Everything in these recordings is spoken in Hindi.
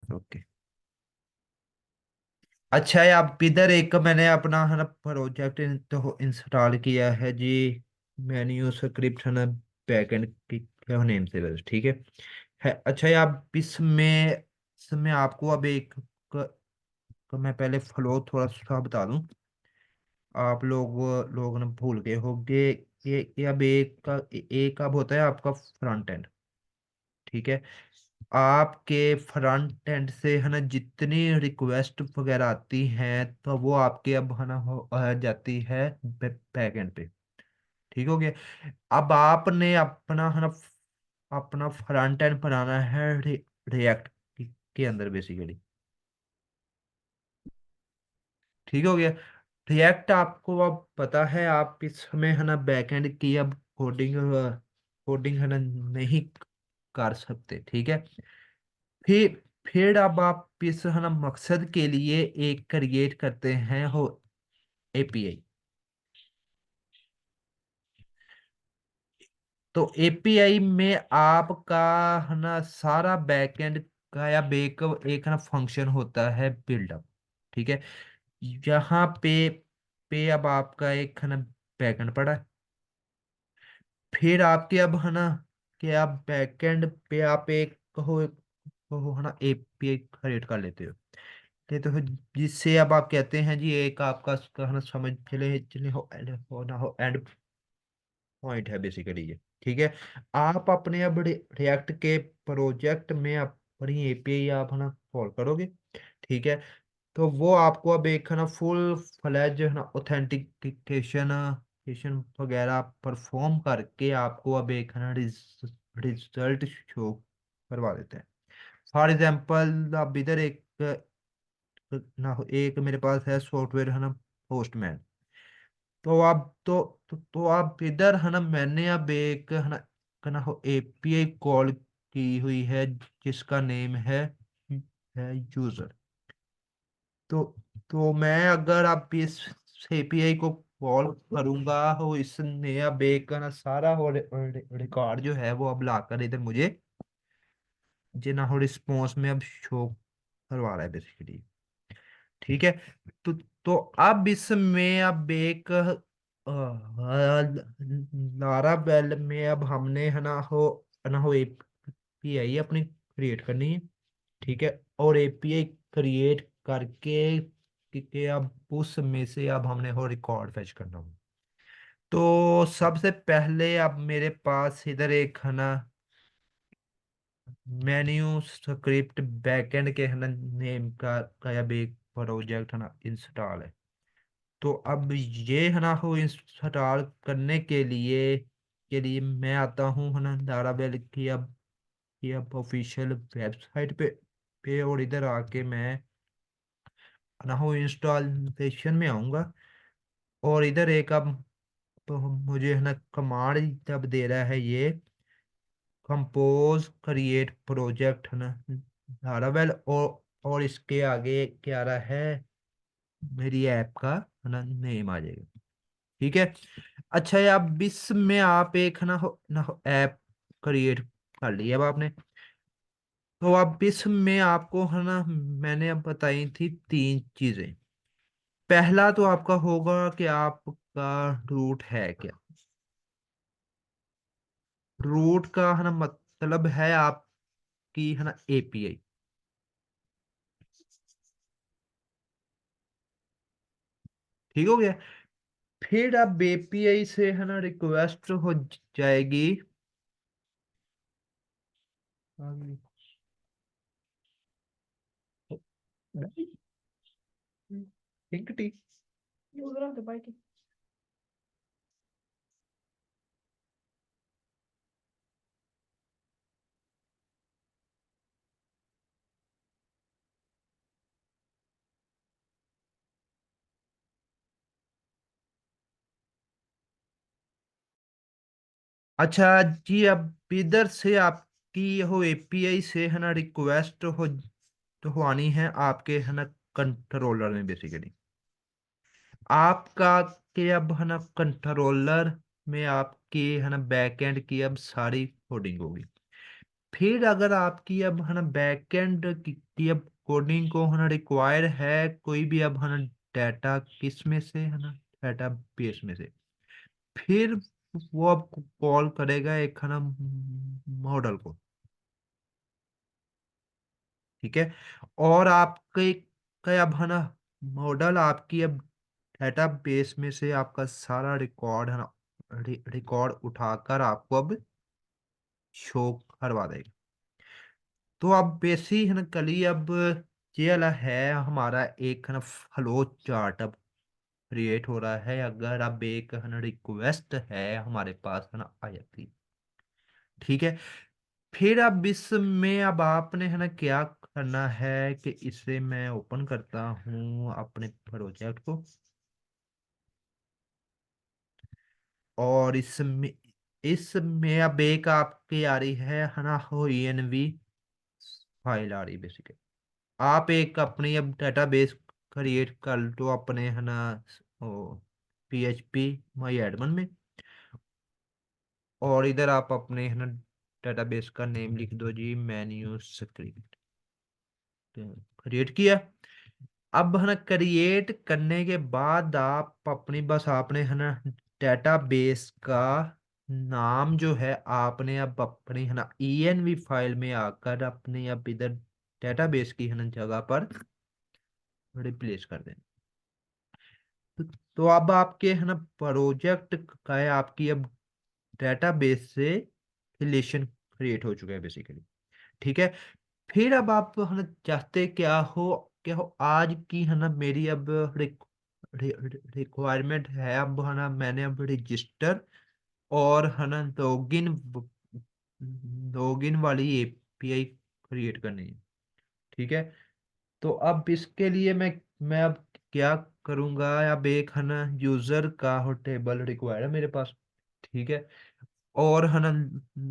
ओके। अच्छा है, आप इधर एक मैंने अपना है ना प्रोजेक्ट तो इंस्टॉल किया है जी। मेन्यू स्क्रिप्ट है ना, बैकएंड की नेम से बस ठीक है। अच्छा है, आप इसमें आपको अब एक मैं पहले फ्लो थोड़ा सा बता दूं। आप लोग ना भूल गए होंगे। ये अब एक अब होता है आपका फ्रंट एंड। ठीक है। आपके फ्रंट एंड से है ना जितनी रिक्वेस्ट वगैरह आती हैं तो वो आपके अब है ना आ जाती है बैक एंड पे। ठीक हो गया। अब आपने अपना है ना अपना फ्रंट एंड बनाना है रिएक्ट के अंदर बेसिकली। ठीक हो गया। रिएक्ट आपको अब पता है, आप इसमें है ना बैकएंड की अब कोडिंग है ना नहीं कर सकते। ठीक है। फिर अब आप इस है ना मकसद के लिए एक क्रिएट करते हैं हो एपीआई। तो एपीआई में आपका है ना सारा बैकएंड का या बेक एक ना फंक्शन होता है बिल्डअप। ठीक है। यहाँ पे अब आपका एक है ना बैकएंड पड़ा है। फिर आपके अब है ना कि आप बैकएंड पे आप एक कहो है ना एपीआई क्रिएट कर लेते हो। तो फिर जिससे अब आप कहते हैं जी एक आपका कहना समझ चले चले हो ना हो एंड पॉइंट है बेसिकली ये। ठीक है। आप अपने अब रिएक्ट के प्रोजेक्ट में अपनी एपीआई आप है ना कॉल करोगे। ठीक है। तो वो आपको अब एक है ना फुल फ्लैज है ना ऑथेंटिकेशन वगैरह परफॉर्म करके आपको अब एक है ना रिजल्ट शो करवा देते हैं। फॉर एग्जांपल अब इधर एक ना हो एक मेरे पास है सॉफ्टवेयर है ना पोस्टमैन। तो आप तो आप इधर है ना मैंने अब एक है ना हो एपीआई कॉल की हुई है जिसका नेम है यूजर। तो तो मैं अगर आप इस एपीआई को कॉल करूंगा हो इसने अब एक है ना सारा हो रिकॉर्ड जो है वो अब लाकर इधर मुझे जे ना हो रिस्पॉन्स में अब शो करवा रहा है बेसिकली। ठीक है। तो तो अब इसमें अब एक लारा बेल में अब हमने है ना हो एपीआई अपनी क्रिएट करनी है। ठीक है। और एपीआई क्रिएट करके कि अब उस में से अब हमने हो रिकॉर्ड फेच करना हो। तो सबसे पहले अब मेरे पास इधर एक है ना मेन्यू स्क्रिप्ट बैकएंड के है ना नेम का अब एक प्रोजेक्ट है ना इंस्टॉल है। तो अब ये है ना हो इंस्टॉल करने के लिए मैं आता हूँ है ना लारावेल की अब ऑफिशियल वेबसाइट पे और इधर आके मैं है ना हो इंस्टॉलेशन में आऊँगा। और इधर एक अब मुझे है ना कमांड जब दे रहा है ये कंपोज क्रिएट प्रोजेक्ट है ना लारावेल। और इसके आगे क्या आ रहा है मेरी ऐप का है ना नेम आ जाएगा। ठीक है। अच्छा है, अब इसमें आप एक ना हो ऐप क्रिएट कर लिया अब आपने। तो अब इसमें आपको है ना मैंने अब बताई थी तीन चीजें। पहला तो आपका होगा कि आपका रूट है क्या। रूट का है ना मतलब है आपकी है ना एपीआई। ठीक हो गया। फिर अब एपीआई से है ना रिक्वेस्ट हो जाएगी। Pink T. अच्छा जी, अब इधर से आपकी हो एपीआई से है ना रिक्वेस्ट हो तो हो आनी है आपके है ना कंट्रोलर में बेसिकली। आपका के अब है ना कंट्रोलर में आपकी है ना बैकएंड की अब सारी कोडिंग होगी। फिर अगर आपकी अब है ना बैकएंड की अब कोडिंग को है ना रिक्वायर है कोई भी अब है ना डाटा किस में से है ना डाटा बेस में से, फिर वो अब कॉल करेगा एक है ना मॉडल को। ठीक है। और आपके का अब है ना मॉडल आपकी अब डाटा बेस में से आपका सारा रिकॉर्ड है ना रिकॉर्ड उठाकर आपको अब शो करवा देगा। तो अब बेसिकली अब ये वाला है हमारा एक है ना फ्लो चार्ट अब क्रिएट हो रहा है अगर अब एक है ना रिक्वेस्ट है हमारे पास है ना आ जाती है। ठीक है। फिर अब इसमें अब आपने है ना क्या करना है कि इसे मैं ओपन करता हूँ अपने प्रोजेक्ट को। और इसमें अब एक आपकी आ रही है ना हो ENV फाइल आ रही बेसिकली। आप एक अपनी अब डेटाबेस क्रिएट कर लो अपने है ना PHP माई एडमन में। और इधर आप अपने है ना डेटाबेस का नेम लिख दो जी मेन्यू स्क्रिप्ट। क्रिएट किया। अब है ना क्रिएट करने के बाद आप अपनी बस आपने है ना डेटाबेस का नाम जो है आपने अब अपनी है ना ENV फाइल में आकर अपने अब इधर डेटाबेस की है ना जगह पर रिप्लेस कर देना। तो अब आपके है ना प्रोजेक्ट का है आपकी अब डेटाबेस से रिलेशन क्रिएट हो चुका है बेसिकली। ठीक है। फिर अब आप है ना चाहते क्या हो आज की है ना मेरी अब रिक्वायरमेंट है अब है ना मैंने अब रजिस्टर और है ना लॉगिन वाली API क्रिएट करनी है। ठीक है। तो अब इसके लिए मैं अब क्या करूंगा अब एक है ना यूजर का हो टेबल रिक्वायर है मेरे पास। ठीक है। और है ना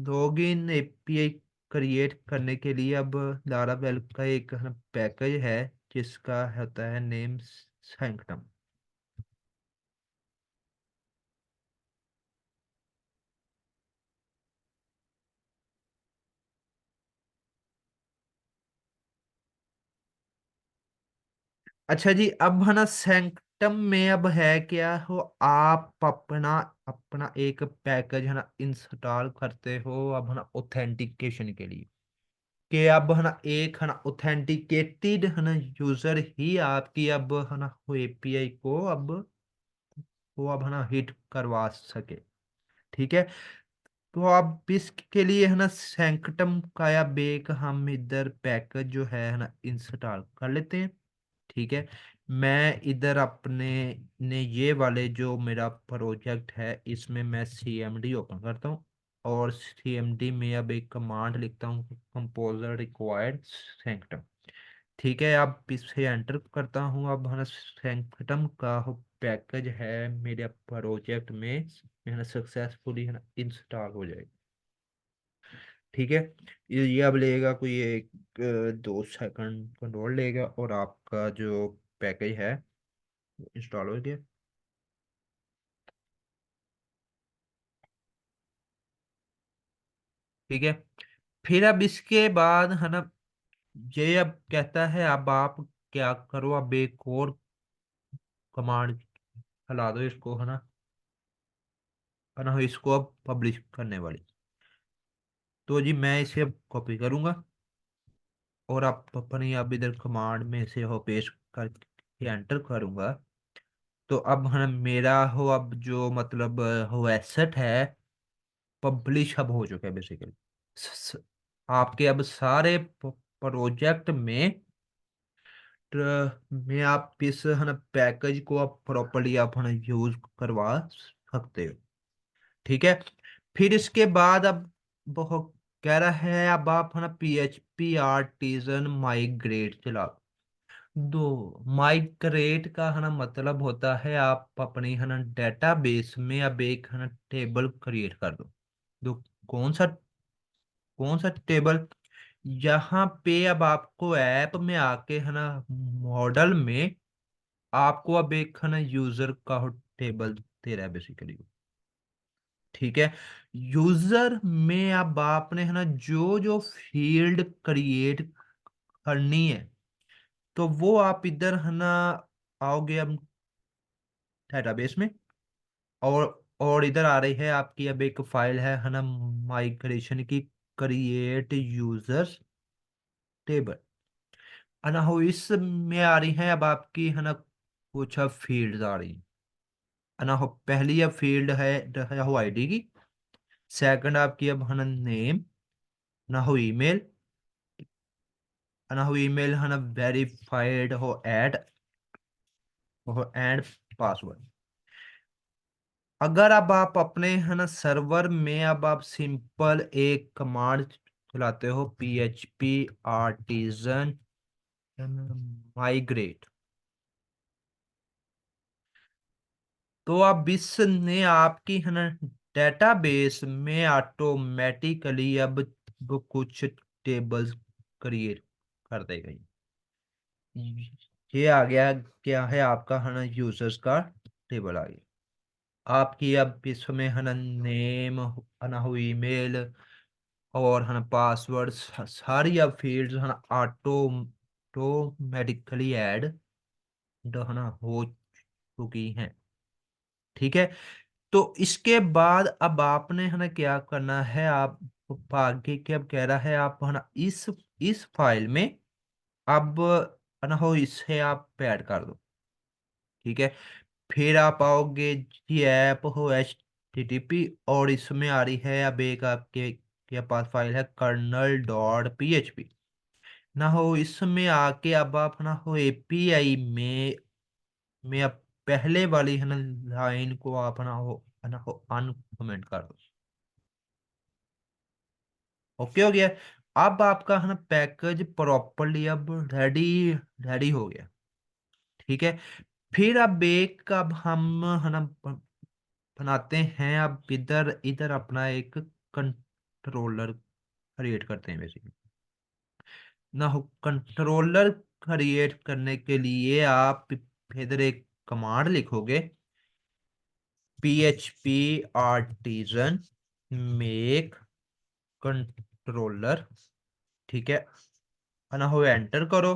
लॉगिन API क्रिएट करने के लिए अब लारावेल का एक है ना पैकेज है जिसका होता है नेम सैंक्टम। अच्छा जी अब है ना सैंक्टम में अब है क्या हो आप अपना अपना एक पैकेज है ना इंस्टॉल करते हो अब है ना ऑथेंटिकेशन के लिए कि अब है ना एक है ना ऑथेंटिकेटेड है ना यूजर ही आपकी अब है ना वो API को अब वो अब है ना हिट करवा सके। ठीक है। तो अब इसके लिए है ना सैंक्टम का या बेक हम इधर पैकेज जो है ना इंस्टॉल कर लेते हैं। ठीक है। मैं इधर अपने ने ये वाले जो मेरा प्रोजेक्ट है इसमें मैं CMD ओपन करता हूँ। और CMD में अब एक कमांड लिखता हूँ कंपोजर रिक्वायर्ड सैंक्टम। ठीक है। अब इसे एंटर करता हूँ अब है ना सैंक्टम का पैकेज है मेरे प्रोजेक्ट में है ना सक्सेसफुली है ना इंस्टॉल हो जाएगा। ठीक है। ये अब लेगा कोई एक 2 सेकंड कंट्रोल लेगा और आपका जो पैकेज है इंस्टॉल हो गया। ठीक है। फिर अब इसके बाद है ना ये अब कहता है अब आप क्या करो अब एक और कमांड चला दो इसको है ना इसको अब पब्लिश करने वाली। तो जी मैं इसे अब कॉपी करूंगा और आप अपनी अब इधर कमांड में से हो पेस्ट करके एंटर करूंगा। तो अब है ना मेरा हो अब जो मतलब हो एसेट है पब्लिश अब हो चुका है बेसिकली। आपके अब सारे प्रोजेक्ट में आप इस है ना पैकेज को आप प्रॉपर्ली आप है ना यूज करवा सकते हो। ठीक है। फिर इसके बाद अब बहुत कह रहा है अब आप है ना PHP आर्टिजन माइग्रेट चला दो। माइग्रेट का है ना मतलब होता है आप अपनी है ना डेटाबेस में अब एक है ना टेबल क्रिएट कर दो। कौन सा कौन सा टेबल यहाँ पे अब आपको ऐप में आके है ना मॉडल में आपको अब एक है ना यूजर का टेबल दे रहा है बेसिकली। ठीक है। यूजर में अब आपने है ना जो जो फील्ड क्रिएट करनी है, तो वो आप इधर है ना आओगे अब डेटाबेस में, और इधर आ रही है आपकी अब एक फाइल है ना माइग्रेशन की, क्रिएट यूजर्स टेबल, है ना हो इसमें आ रही है अब आपकी है ना कुछ अब फील्ड्स आ रही है ना हो। पहली अब फील्ड है हो आईडी की, सेकंड आपकी अब है ना नेम, ना हो ईमेल, है ना हो ईमेल है ना वेरीफाइड हो एंड पासवर्ड। अगर अब आप अपने है ना सर्वर में अब आप सिंपल एक कमांड चलाते हो, PHP आर्टिजन माइग्रेट, तो अब इसने आपकी है ना डेटाबेस में ऑटोमेटिकली अब वो कुछ टेबल्स क्रिएट कर देगा। ये आ गया, क्या है आपका है ना यूजर्स का टेबल आ गया। आपकी अब इसमें है ना नेम, है ना हो ईमेल, और है ना पासवर्ड, सारी अब फील्ड्स है ना ऑटोमेटिकली ऐड है ना हो चुकी हैं। ठीक है। तो इसके बाद अब आपने है ना क्या करना है, आप आगे के अब कह रहा है आप है ना इस फाइल में अब है ना हो इसे आप ऐड कर दो। ठीक है। फिर आप आओगे जी ऐप हो HTTP, और इसमें आ रही है अब एक आपके के पास फाइल है kernel.php, ना हो इसमें आके अब आप ना हो API में अब पहले वाली है ना लाइन को आप ना हो अनकमेंट कर दो। ओके हो गया। अब आपका है ना पैकेज प्रॉपरली अब रेडी रेडी हो गया। ठीक है। फिर अब एक अब हम है ना बनाते हैं, अब इधर इधर अपना एक कंट्रोलर क्रिएट करते हैं बेसिकली। ना हो कंट्रोलर क्रिएट करने के लिए आप इधर एक कमांड लिखोगे, PHP आर्टिजन मेक कंट्रोलर। ठीक है ना हो एंटर करो।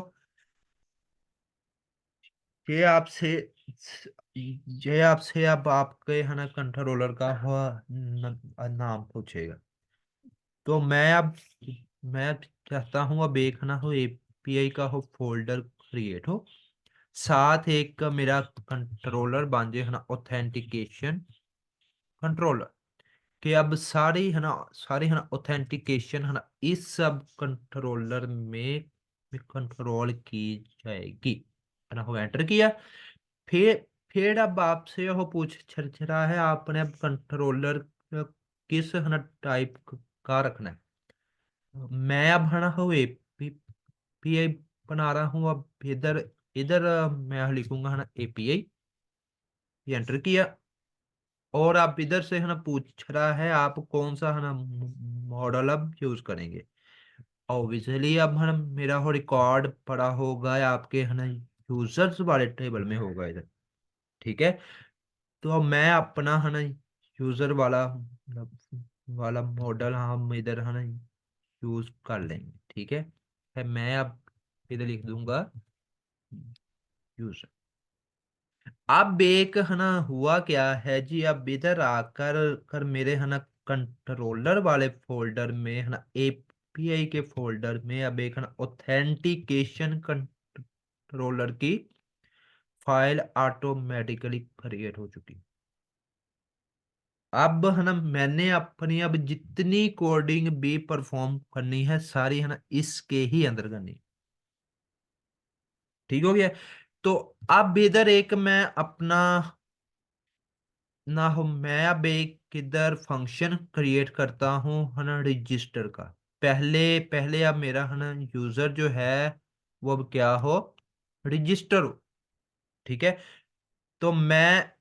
ये आपसे ये आपसे अब आपके है ना कंट्रोलर का नाम पूछेगा। तो मैं चाहता हूँ अब एक ना हो API का हो फोल्डर क्रिएट हो, साथ एक मेरा कंट्रोलर बन जाए है ना ऑथेंटिकेशन कंट्रोलर, कि अब सारी है ना ऑथेंटिकेशन है ना इस सब कंट्रोलर में कंट्रोल की जाएगी। है ना हो एंटर किया। फिर अब आपसे वो पूछ रहा है आपने अब कंट्रोलर किस है ना टाइप का रखना है। मैं अब है ना हो API बना रहा हूँ। अब इधर इधर मैं लिखूंगा है ना API, ये एंटर किया। और आप इधर से है ना पूछ रहा है आप कौन सा है ना मॉडल अब यूज करेंगे। ऑब्वियसली अब है ना मेरा हो रिकॉर्ड पड़ा होगा या आपके है ना यूजर्स वाले टेबल में होगा इधर। ठीक है। तो अब मैं अपना है ना यूजर वाला मतलब वाला मॉडल हम इधर है ना यूज कर लेंगे। ठीक है मैं अब इधर लिख दूंगा यूजर। अब एक है ना हुआ क्या है जी, अब इधर आकर कर मेरे है ना कंट्रोलर वाले फोल्डर में है ना API के फोल्डर में अब एक है ना ऑथेंटिकेशन कंट्रोलर की फाइल ऑटोमेटिकली क्रिएट हो चुकी। अब है ना मैंने अपनी अब जितनी कोडिंग भी परफॉर्म करनी है सारी है ना इसके ही अंदर करनी। ठीक हो गया। तो अब इधर एक मैं अपना ना हो मैं अब एक किधर फंक्शन क्रिएट करता हूँ है ना रजिस्टर का। पहले पहले अब मेरा है ना यूजर जो है वो अब क्या हो, रजिस्टर हो। ठीक है। तो मैं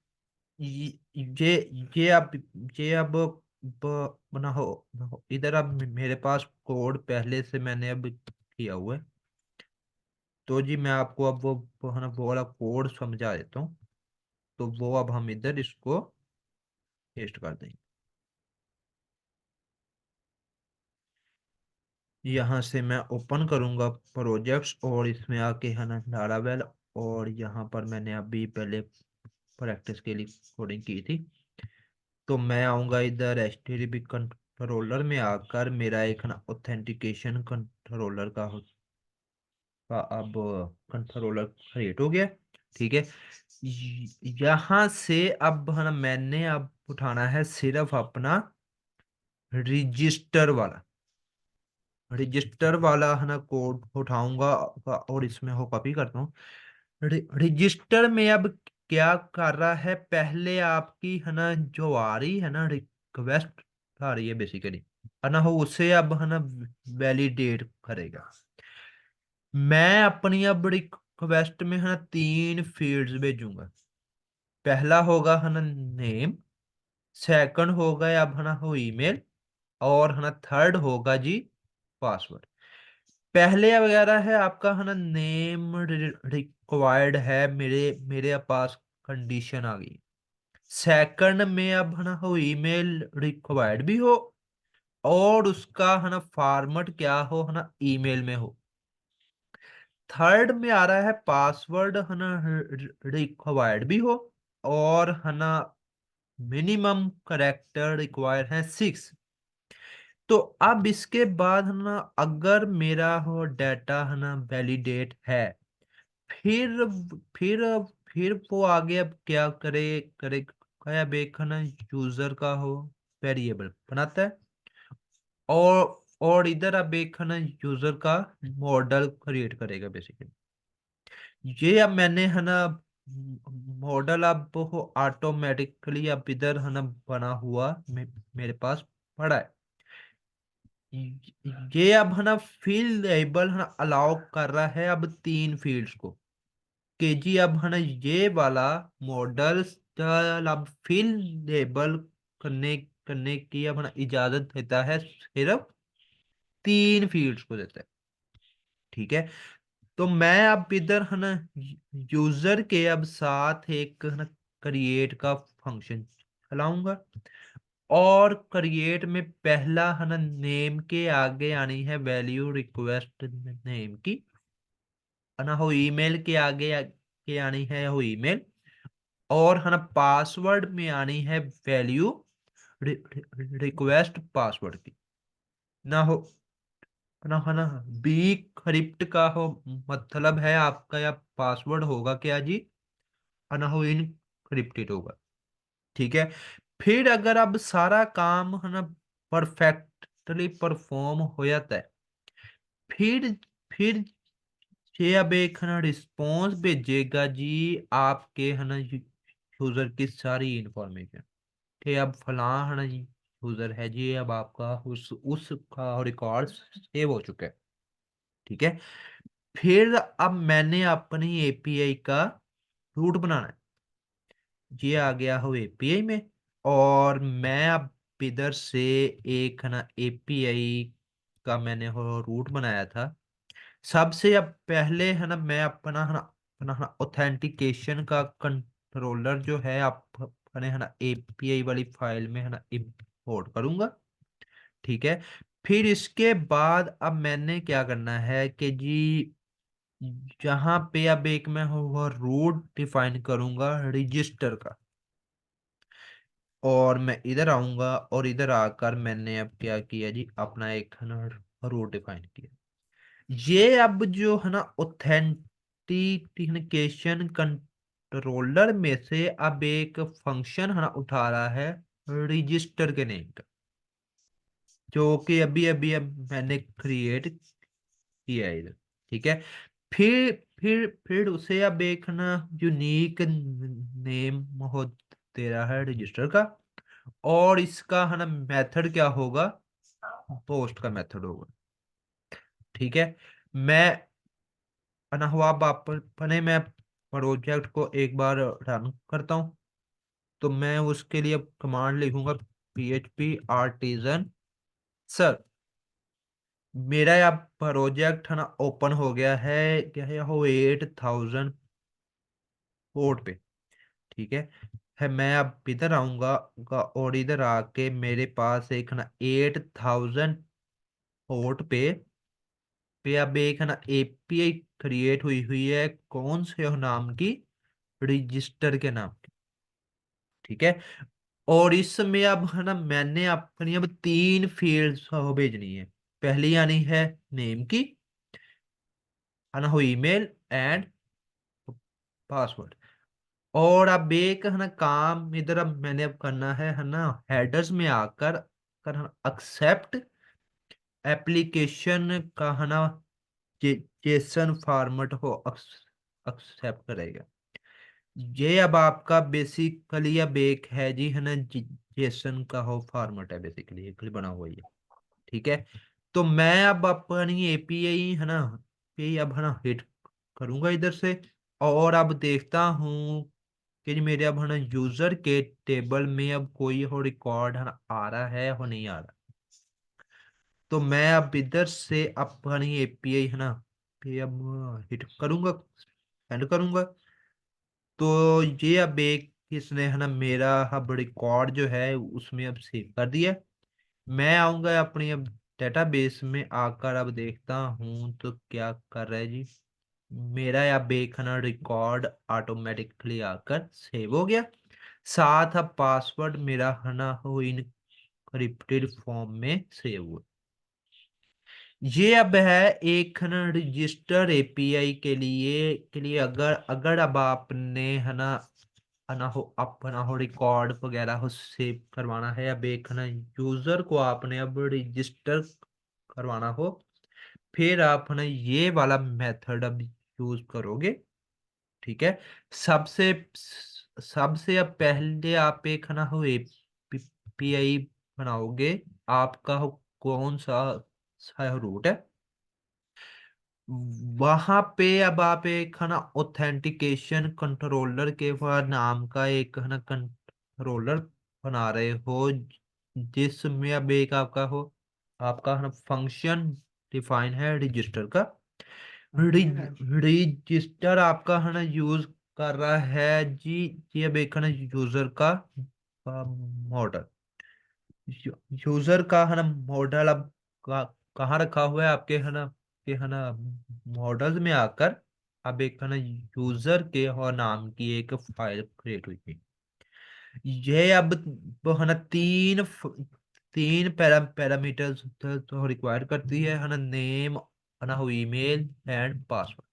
ये ये ना हो इधर अब मेरे पास कोड पहले से मैंने अब किया हुआ है। तो जी मैं आपको अब वो है ना वो वाला कोड समझा देता हूँ। तो वो अब हम इधर इसको पेस्ट कर देंगे। यहाँ से मैं ओपन करूंगा प्रोजेक्ट्स, और इसमें आके है ना लारावेल, और यहाँ पर मैंने अभी पहले प्रैक्टिस के लिए कोडिंग की थी। तो मैं आऊँगा इधर HTTP कंट्रोलर में आकर, मेरा एक ना ऑथेंटिकेशन कंट्रोलर का अब कंट्रोलर क्रिएट हो गया। ठीक है। यहाँ से अब है ना मैंने अब उठाना है सिर्फ अपना रजिस्टर वाला है ना कोड उठाऊंगा, और इसमें हो कॉपी करता हूँ। रजिस्टर में अब क्या कर रहा है, पहले आपकी है ना जो आ रही है ना रिक्वेस्ट आ रही है बेसिकली, है ना, वो उसे अब है ना वैलिडेट करेगा। मैं अपनी अब रिक्वेस्ट में है ना 3 फील्ड्स भेजूंगा। पहला होगा है ना नेम, सेकंड होगा अब है ना हो ईमेल, और है ना थर्ड होगा जी पासवर्ड। पहले वगैरह है आपका है ना नेम रिक्वायर्ड है, मेरे मेरे पास कंडीशन आ गई। सेकंड में अब है ना हो ईमेल रिक्वायर्ड भी हो, और उसका है ना फॉर्मेट क्या हो, है ना ईमेल में हो। थर्ड में आ रहा है पासवर्ड है ना रिक्वायर्ड भी हो, और है ना मिनिमम करेक्टर रिक्वायर है 6। तो अब इसके बाद है ना अगर मेरा हो डाटा है ना वैलिडेट है, फिर फिर फिर वो आगे अब क्या करे करे क्या बेखना यूजर का हो वेरिएबल बनाता है, और इधर अब एक है ना यूजर का मॉडल क्रिएट करेगा बेसिकली। ये अब मैंने है ना मॉडल अब वो ऑटोमेटिकली अब इधर है ना बना हुआ मेरे पास पड़ा है। ये अब है ना फील्ड लेबल है ना अलाउ कर रहा है अब 3 फील्ड्स को, के जी अब है ना ये वाला मॉडल अब फील्ड लेबल करने करने की अब है ना इजाजत देता है, सिर्फ 3 फील्ड्स को देता है। ठीक है। तो मैं अब इधर है ना यूजर के अब साथ एक है ना क्रिएट का फंक्शन चलाऊंगा, और क्रिएट में पहला है ना नेम के आगे आनी है वैल्यू रिक्वेस्ट नेम की, है ना हो ईमेल के आगे आनी है हो ईमेल, और है ना पासवर्ड में आनी है वैल्यू रिक्वेस्ट पासवर्ड की। ना हो है ना बी क्रिप्ट का हो मतलब है आपका या पासवर्ड होगा क्या जी, है ना हो इनक्रिप्टेड होगा। ठीक है। फिर अगर अब सारा काम है ना परफेक्टली परफॉर्म हो जाता है, फिर फिर ये अब एक है ना रिस्पॉन्स भेजेगा जी आपके है ना यूजर की सारी इंफॉर्मेशन, कि अब फलां है ना जी यूजर है जी, अब आपका उसका रिकॉर्ड सेव हो चुका है। ठीक है। फिर अब मैंने अपनी एपीआई का रूट बनाना है, ये आ गया हो एपीआई में, और मैं अब इधर से एक है ना एपीआई का मैंने हो रूट बनाया था। सबसे अब पहले है ना मैं अपना ऑथेंटिकेशन का कंट्रोलर जो है आप अपने है ना एपीआई वाली फाइल में है ना इंपोर्ट करूंगा। ठीक है। फिर इसके बाद अब मैंने क्या करना है कि जी जहां पे अब एक मैं वो रूट डिफाइन करूंगा रजिस्टर का, और मैं इधर आऊंगा, और इधर आकर मैंने अब क्या किया जी अपना एक है ना रूट डिफाइन किया। ये अब जो है ना ऑथेंटिकेशन कंट्रोलर में से अब एक फंक्शन है ना उठा रहा है रजिस्टर के नेम का, जो कि अभी अभी अब मैंने क्रिएट किया है इधर। ठीक है। फिर उसे अब एक ना यूनिक नेम हो दे रहा है रजिस्टर का, और इसका है ना मेथड क्या होगा, पोस्ट का मेथड होगा। ठीक है। मैं अनहुआ अपने मैं प्रोजेक्ट को एक बार रन करता हूँ। तो मैं उसके लिए कमांड लिखूंगा PHP आर्टिजन सर। मेरा यहाँ प्रोजेक्ट है ना ओपन हो गया है, क्या है हो 8000 पोर्ट पे। ठीक है मैं अब इधर आऊंगा और इधर आके मेरे पास एक ना 8000 पोर्ट पे पे अब एक है ना एपीआई क्रिएट हुई हुई है, कौन से नाम की, रजिस्टर के नाम की। ठीक है। और इसमें अब है ना मैंने अपनी अब तीन फील्ड्स भेजनी है। पहली आनी है नेम की, है ना, हो ईमेल एंड पासवर्ड। और अब एक है ना काम इधर अब मैंने अब करना है ना, हेडर्स में आकर कर एक्सेप्ट एप्लीकेशन का है ना जेसन फॉर्मेट हो एक्सेप्ट करेगा। ये अब आपका बेसिकली अब एक है जी, है ना, जेसन का हो फॉर्मेट है बेसिकली, एक बना हुआ ये। ठीक है। तो मैं अब अपनी एपीआई है ना पे अब है ना हिट करूंगा इधर से, और अब देखता हूँ कि जी मेरे अब है ना यूजर के टेबल में अब कोई हो रिकॉर्ड है ना आ रहा है और नहीं आ रहा। तो मैं अब इधर से अपनी एपीआई है ना पे अब हिट करूंगा, सेंड करूंगा। तो ये अब एक इसने है ना मेरा अब रिकॉर्ड जो है उसमें अब सेव कर दिया। मैं आऊंगा अपनी अब डेटाबेस में आकर अब देखता हूँ तो क्या कर रहा है जी, मेरा अब एक है ना रिकॉर्ड ऑटोमेटिकली आकर सेव हो गया। साथ अब पासवर्ड मेरा है ना वो इनक्रिप्टेड फॉर्म में सेव हुआ। ये अब है एक है ना रजिस्टर एपीआई के लिए अगर अगर अब आपने है ना हो अपना हो रिकॉर्ड वगैरह हो सेव करवाना है, अब एक है ना यूजर को आपने अब रजिस्टर करवाना हो, फिर आप है ना ये वाला मेथड अब यूज करोगे। ठीक है। सबसे सबसे अब पहले आप एक है ना हो एपीआई बनाओगे। आपका हो कौन सा रूट है, वहां पे अब आप एक है ना ऑथेंटिकेशन कंट्रोलर के नाम का एक है ना कंट्रोलर बना रहे हो, जिसमें अब एक आपका हो आपका है ना फंक्शन डिफाइन है रजिस्टर का। रजिस्टर आपका है ना यूज कर रहा है जी, ये अब एक है ना यूजर का मॉडल। यूजर का है ना मॉडल अब कहाँ रखा हुआ है आपके है ना के है ना मॉडल्स में आकर अब एक है ना यूजर के और नाम की एक फाइल क्रिएट हुई थी। ये अब वो है ना तीन पैरामीटर्स तो रिक्वायर करती है ना, नेम है ना हो ईमेल एंड पासवर्ड।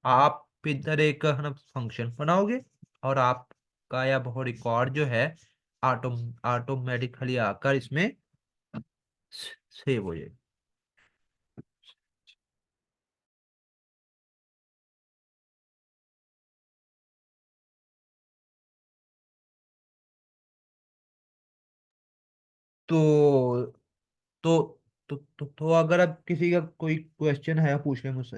आप इधर एक है ना फंक्शन बनाओगे, और आपका या वो रिकॉर्ड जो है ऑटो ऑटोमेटिकली आकर इसमें सेव हो जाए। तो तो तो अगर अब किसी का कोई क्वेश्चन है पूछ ले मुझसे।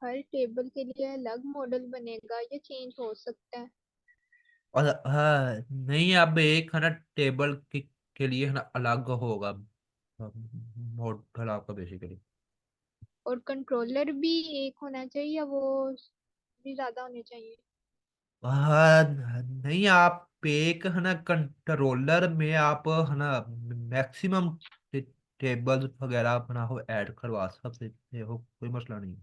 हर टेबल के लिए अलग मॉडल बनेगा या चेंज हो सकता है? और हाँ नहीं, अब एक है ना टेबल के लिए है ना अलग होगा मॉडल आपका बेसिकली। और कंट्रोलर भी एक होना चाहिए या वो भी ज्यादा होने चाहिए? हाँ नहीं, आप एक है ना कंट्रोलर में आप है ना मैक्सिमम टेबल वगैरह अपना हो ऐड करवा सकते हो, कोई मसला नहीं।